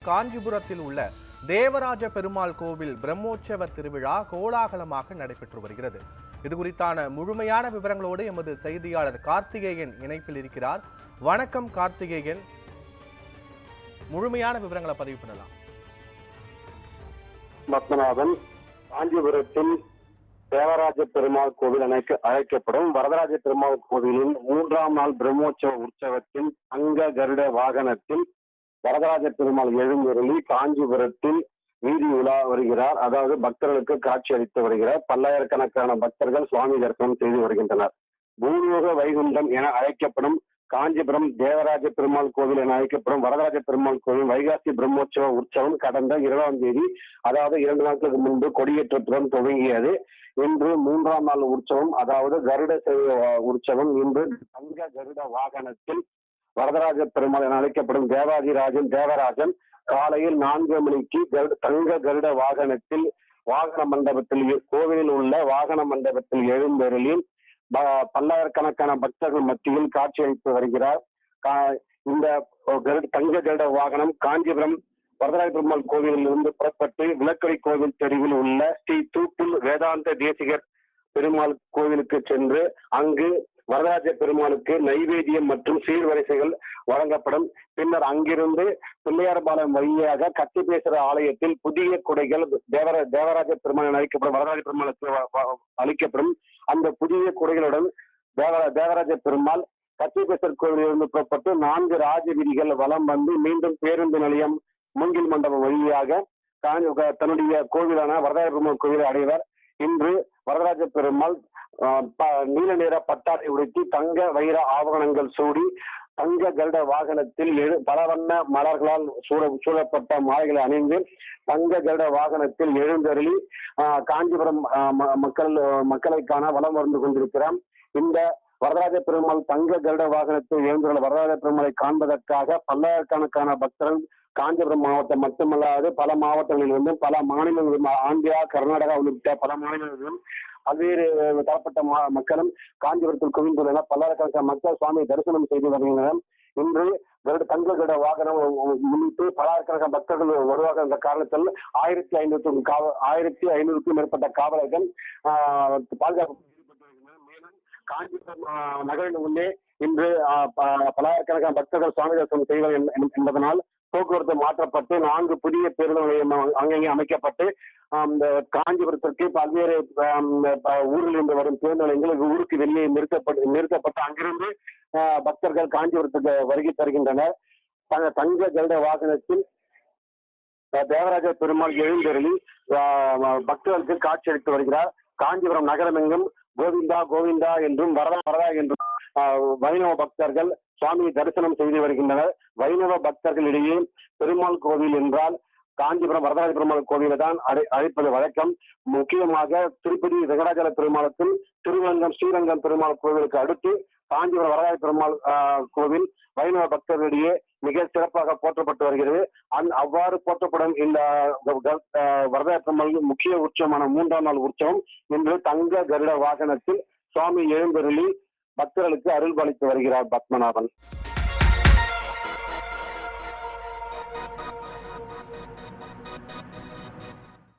காஞ்சிபுரத்தில் உள்ள தேவராஜ பெருமாள் கோவில் பிரம்மோற்சவ திருவிழா கோலாகலமாக நடைபெற்று வருகிறது. இது குறித்தான முழுமையான விவரங்களோடு எமது செய்தியாளர் கார்த்திகேயன் இணைப்பில் இருக்கிறார். வணக்கம் கார்த்திகேயன், முழுமையான விவரங்களை பதிவு பண்ணலாம். பத்மநாபன், காஞ்சிபுரத்தில் தேவராஜ பெருமாள் கோவில் அழைக்கப்படும் வரதராஜ பெருமாள் கோவிலின் 3ஆம் நாள் பிரம்மோற்சவ உற்சவத்தில் தங்க கருட வாகனத்தில் வரதராஜ பெருமாள் எழுந்தருளி காஞ்சிபுரத்தில் வீதி உலா வருகிறார். அதாவது பக்தர்களுக்கு காட்சி அளித்து வருகிறார். பல்லாயிரக்கணக்கான பக்தர்கள் சுவாமி தரிசனம் செய்து வருகின்றனர். பூலோக வைகுண்டம் என அழைக்கப்படும் காஞ்சிபுரம் தேவராஜ பெருமாள் கோவில் என அழைக்கப்படும் வரதராஜ பெருமாள் கோவில் வைகாசி பிரம்மோற்சவ உற்சவம் கடந்த 20ஆம் தேதி, அதாவது 2 நாட்களுக்கு முன்பு கொடியேற்றத்துடன் துவங்கியது. இன்று 3ஆம் நாள் உற்சவம், அதாவது கருட உற்சவம். இன்று தங்க கருட வாகனத்தில் வரதராஜ பெருமாள் என அழைக்கப்படும் தேவராஜன் காலையில் 4 மணிக்கு தங்க கருட வாகனத்தில் வாகன மண்டபத்தில் கோவிலில் உள்ள வாகன மண்டபத்தில் எழுந்தருளி பல்லாயிரக்கணக்கான பக்தர்கள் மத்தியில் காட்சியளித்து வருகிறார். இந்த தங்க கருட வாகனம் காஞ்சிபுரம் வரதராஜ பெருமாள் கோவிலில் இருந்து புறப்பட்டு விளக்கடை கோவில் தெருவில் உள்ள ஸ்ரீ தூப்பில் வேதாந்த தேசிகர் பெருமாள் கோவிலுக்கு சென்று அங்கு வரதராஜ பெருமாளுக்கு நைவேத்தியம் மற்றும் சீர்வரிசைகள் வழங்கப்படும். பின்னர் அங்கிருந்து பிள்ளையார்பாளையம் வழியாக கத்திபேஸ்வர ஆலயத்தில் புதிய குடைகள் தேவராஜ பெருமாள் அழைக்கப்படும் வரதராஜ பெருமாளுக்கு அளிக்கப்படும். அந்த புதிய குடைகளுடன் தேவராஜ பெருமாள் கத்திபேஸ்வர் கோவிலிருந்து புறப்பட்டு 4 ராஜ வீதிகள் வலம் வந்து மீண்டும் பேருந்து நிலையம் மூங்கில் மண்டபம் வழியாக தன்னுடைய கோவிலான வரதராஜ பெருமாள் கோவிலை அடைவர். இன்று வரதராஜ பெருமாள் நீல நிற பட்டாடை உடுத்தி தங்க வைர ஆபரணங்கள் சூடி தங்க கருட வாகனத்தில் பல வண்ண மலர்களால் சூழப்பட்ட மாலைகளை அணிந்து தங்க கருட வாகனத்தில் எழுந்தருளி காஞ்சிபுரம் மக்களை காண வலம் வந்து கொண்டிருக்கிறார். இந்த வரதராஜ பெருமாள் தங்க கருட வாகனத்தில் எழுந்துள்ள வரதராஜ பெருமாளை காண்பதற்காக பல்லாயிரக்கணக்கான பக்தர்கள் காஞ்சிபுரம் மாவட்டம் மட்டுமல்லாது பல மாவட்டங்களிலிருந்தும் பல மாநிலங்களிலும் ஆந்திரா, கர்நாடகா உள்ளிட்ட பல மாநிலங்களிலும் பல்வேறு தரப்பட்ட மக்களும் காஞ்சிபுரத்தில் குவிந்துள்ளன. பல்லாயிரக்கணக்கான மக்கள் சுவாமியை தரிசனம் செய்து வருகின்றனர். இன்று தங்க கருட வாகனம் முன்னிட்டு பல்லாயிரக்கணக்கான பக்தர்கள் வருவாக என்ற காரணத்தில் 1500க்கும் மேற்பட்ட காவலர்கள் பாதுகாப்பு மேலும் காஞ்சிபுரம் நகரின் உள்ளே இன்று பல்லாயிரக்கணக்கான பக்தர்கள் சுவாமி தரிசனம் செய்வார் என்பதனால் போக்குவரத்து மாற்றப்பட்டு 4 புதிய பேருந்து நிலையம் அங்கங்கே அமைக்கப்பட்டு காஞ்சிபுரத்திற்கு பல்வேறு ஊரில் இருந்து வரும் பேருந்து நிலையங்கள் ஊருக்கு வெளியே நிறுத்தப்பட்டு அங்கிருந்து பக்தர்கள் காஞ்சிபுரத்துக்கு வருகை தருகின்றனர். தங்க கருட வாகனத்தில் தேவராஜ பெருமாள் எழுந்தருளி பக்தர்களுக்கு காட்சி அளித்து வருகிறார். காஞ்சிபுரம் நகரமெங்கும் கோவிந்தா கோவிந்தா என்றும் வரதா என்றும் வைணவ பக்தர்கள் சுவாமியை தரிசனம் செய்து வருகின்றனர். வைணவ பக்தர்களிடையே பெருமாள் கோவில் என்றால் காஞ்சிபுரம் வரதராஜ பெருமாள் கோவிலை தான் அழைப்பது வழக்கம். முக்கியமாக திருப்பதி வெங்கடாஜல பெருமாளுக்கும் திருவரங்கம் ஸ்ரீரங்கம் பெருமாள் கோவிலுக்கு அடுத்து காஞ்சிபுரம் வரதராஜ பெருமாள் கோவில் வைணவ பக்தர்களிடையே மிக சிறப்பாக போற்றப்பட்டு வருகிறது. அவ்வாறு போற்றப்படும் இந்த வரதராஜ பெருமாள் முக்கிய உற்சவமான 3ஆம் நாள் உற்சவம் இன்று தங்க கருட வாகனத்தில் சுவாமி எழுந்தருளி பக்தர்களுக்கு அருள்பாலித்து வருகிறார். பத்மநாபன்.